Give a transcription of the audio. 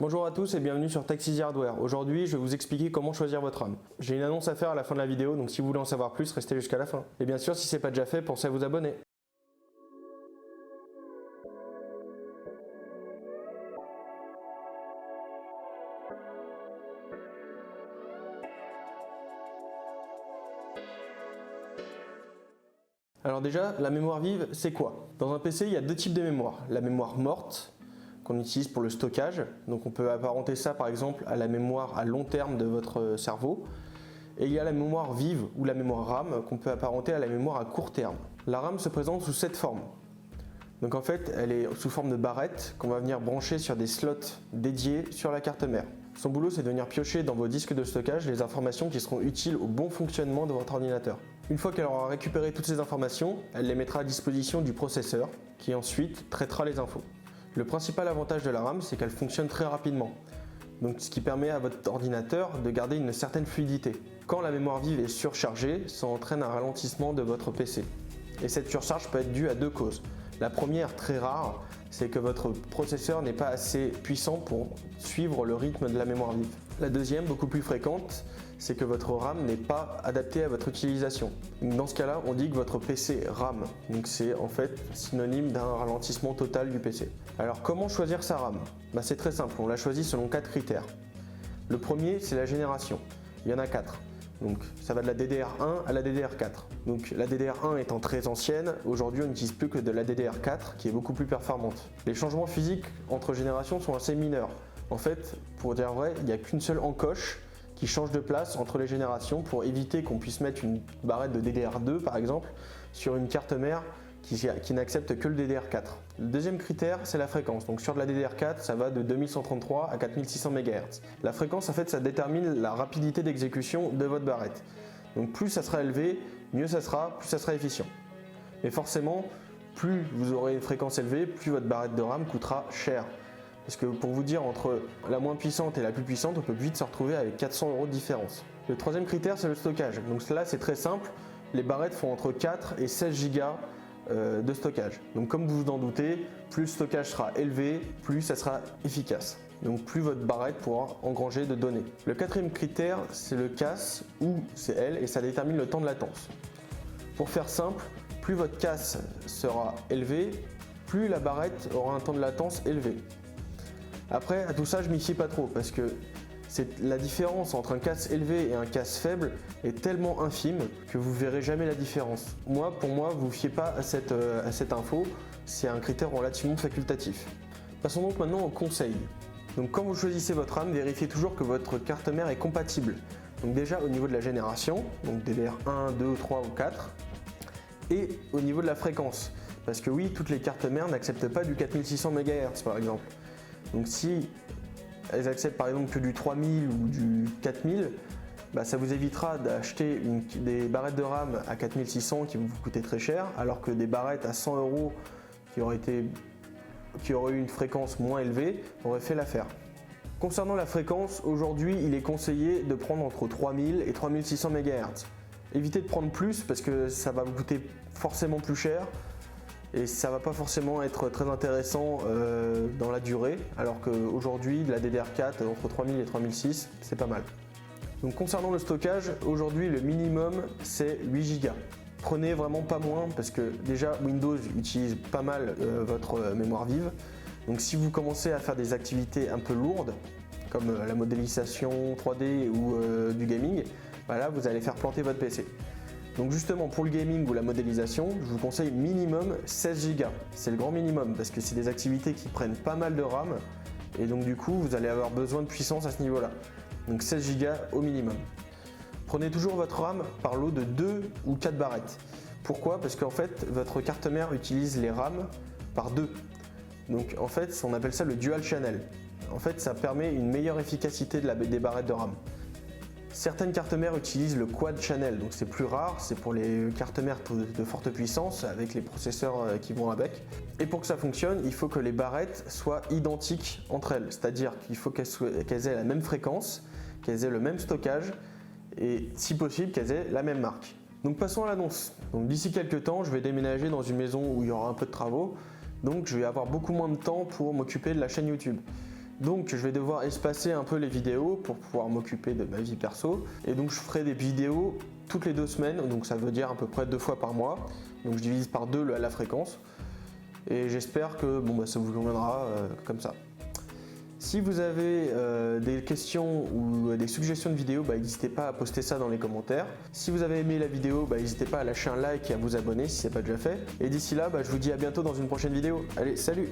Bonjour à tous et bienvenue sur Tech Easy Hardware. Aujourd'hui, je vais vous expliquer comment choisir votre RAM. J'ai une annonce à faire à la fin de la vidéo, donc si vous voulez en savoir plus, restez jusqu'à la fin. Et bien sûr, si ce n'est pas déjà fait, pensez à vous abonner. Alors déjà, la mémoire vive, c'est quoi? Dans un PC, il y a deux types de mémoire. La mémoire morte, qu'on utilise pour le stockage. Donc on peut apparenter ça par exemple à la mémoire à long terme de votre cerveau. Et il y a la mémoire vive ou la mémoire RAM qu'on peut apparenter à la mémoire à court terme. La RAM se présente sous cette forme. Donc en fait, elle est sous forme de barrette qu'on va venir brancher sur des slots dédiés sur la carte mère. Son boulot, c'est de venir piocher dans vos disques de stockage les informations qui seront utiles au bon fonctionnement de votre ordinateur. Une fois qu'elle aura récupéré toutes ces informations, elle les mettra à disposition du processeur qui ensuite traitera les infos. Le principal avantage de la RAM, c'est qu'elle fonctionne très rapidement, donc ce qui permet à votre ordinateur de garder une certaine fluidité. Quand la mémoire vive est surchargée, ça entraîne un ralentissement de votre PC. Et cette surcharge peut être due à deux causes. La première, très rare, c'est que votre processeur n'est pas assez puissant pour suivre le rythme de la mémoire vive. La deuxième, beaucoup plus fréquente, c'est que votre RAM n'est pas adapté à votre utilisation. Dans ce cas-là, on dit que votre PC rame. Donc c'est en fait synonyme d'un ralentissement total du PC. Alors comment choisir sa RAM? C'est très simple, on la choisit selon 4 critères. Le premier, c'est la génération. Il y en a 4. Donc ça va de la DDR1 à la DDR4. Donc la DDR1 étant très ancienne, aujourd'hui on n'utilise plus que de la DDR4 qui est beaucoup plus performante. Les changements physiques entre générations sont assez mineurs. En fait, pour dire vrai, il n'y a qu'une seule encoche qui change de place entre les générations pour éviter qu'on puisse mettre une barrette de DDR2 par exemple sur une carte mère qui n'accepte que le DDR4. Le deuxième critère, c'est la fréquence. Donc sur de la DDR4, ça va de 2133 à 4600 MHz. La fréquence, en fait, ça détermine la rapidité d'exécution de votre barrette. Donc plus ça sera élevé, mieux ça sera, plus ça sera efficient. Mais forcément, plus vous aurez une fréquence élevée, plus votre barrette de RAM coûtera cher. Parce que pour vous dire, entre la moins puissante et la plus puissante, on peut vite se retrouver avec 400 € de différence. Le troisième critère, c'est le stockage. Donc là, c'est très simple. Les barrettes font entre 4 et 16 Go de stockage. Donc comme vous vous en doutez, plus le stockage sera élevé, plus ça sera efficace. Donc plus votre barrette pourra engranger de données. Le quatrième critère, c'est le CAS ou CL et ça détermine le temps de latence. Pour faire simple, plus votre CAS sera élevé, plus la barrette aura un temps de latence élevé. Après, à tout ça, je m'y fie pas trop parce que la différence entre un CAS élevé et un CAS faible est tellement infime que vous verrez jamais la différence. Pour moi, vous ne vous fiez pas à cette info, c'est un critère relativement facultatif. Passons donc maintenant au conseil. Donc quand vous choisissez votre RAM, vérifiez toujours que votre carte mère est compatible. Donc déjà au niveau de la génération, donc DDR1, 2, 3 ou 4, et au niveau de la fréquence. Parce que oui, toutes les cartes mères n'acceptent pas du 4600 MHz par exemple. Donc si elles acceptent par exemple que du 3000 ou du 4000, ça vous évitera d'acheter des barrettes de RAM à 4600 qui vont vous coûter très cher, alors que des barrettes à 100 € qui auraient eu une fréquence moins élevée auraient fait l'affaire. Concernant la fréquence, aujourd'hui il est conseillé de prendre entre 3000 et 3600 MHz. Évitez de prendre plus parce que ça va vous coûter forcément plus cher. Et ça ne va pas forcément être très intéressant dans la durée, alors qu'aujourd'hui, la DDR4 entre 3000 et 3006, c'est pas mal. Donc concernant le stockage, aujourd'hui le minimum c'est 8 Go. Prenez vraiment pas moins parce que déjà Windows utilise pas mal votre mémoire vive. Donc si vous commencez à faire des activités un peu lourdes, comme la modélisation 3D ou du gaming, là vous allez faire planter votre PC. Donc justement pour le gaming ou la modélisation, je vous conseille minimum 16 Go. C'est le grand minimum parce que c'est des activités qui prennent pas mal de RAM et donc du coup vous allez avoir besoin de puissance à ce niveau-là. Donc 16 Go au minimum. Prenez toujours votre RAM par lot de 2 ou 4 barrettes. Pourquoi? Parce qu'en fait votre carte mère utilise les RAM par 2. Donc en fait on appelle ça le dual channel. En fait ça permet une meilleure efficacité des barrettes de RAM. Certaines cartes mères utilisent le quad channel, donc c'est plus rare, c'est pour les cartes mères de forte puissance avec les processeurs qui vont avec. Et pour que ça fonctionne, il faut que les barrettes soient identiques entre elles, c'est-à-dire qu'il faut qu'elles aient la même fréquence, qu'elles aient le même stockage et si possible qu'elles aient la même marque. Donc passons à l'annonce. Donc d'ici quelques temps, je vais déménager dans une maison où il y aura un peu de travaux, donc je vais avoir beaucoup moins de temps pour m'occuper de la chaîne YouTube. Donc je vais devoir espacer un peu les vidéos pour pouvoir m'occuper de ma vie perso. Et donc je ferai des vidéos toutes les 2 semaines, donc ça veut dire à peu près 2 fois par mois. Donc je divise par 2 la fréquence. Et j'espère que ça vous conviendra comme ça. Si vous avez des questions ou des suggestions de vidéos, n'hésitez pas à poster ça dans les commentaires. Si vous avez aimé la vidéo, n'hésitez pas à lâcher un like et à vous abonner si ce n'est pas déjà fait. Et d'ici là, je vous dis à bientôt dans une prochaine vidéo. Allez, salut!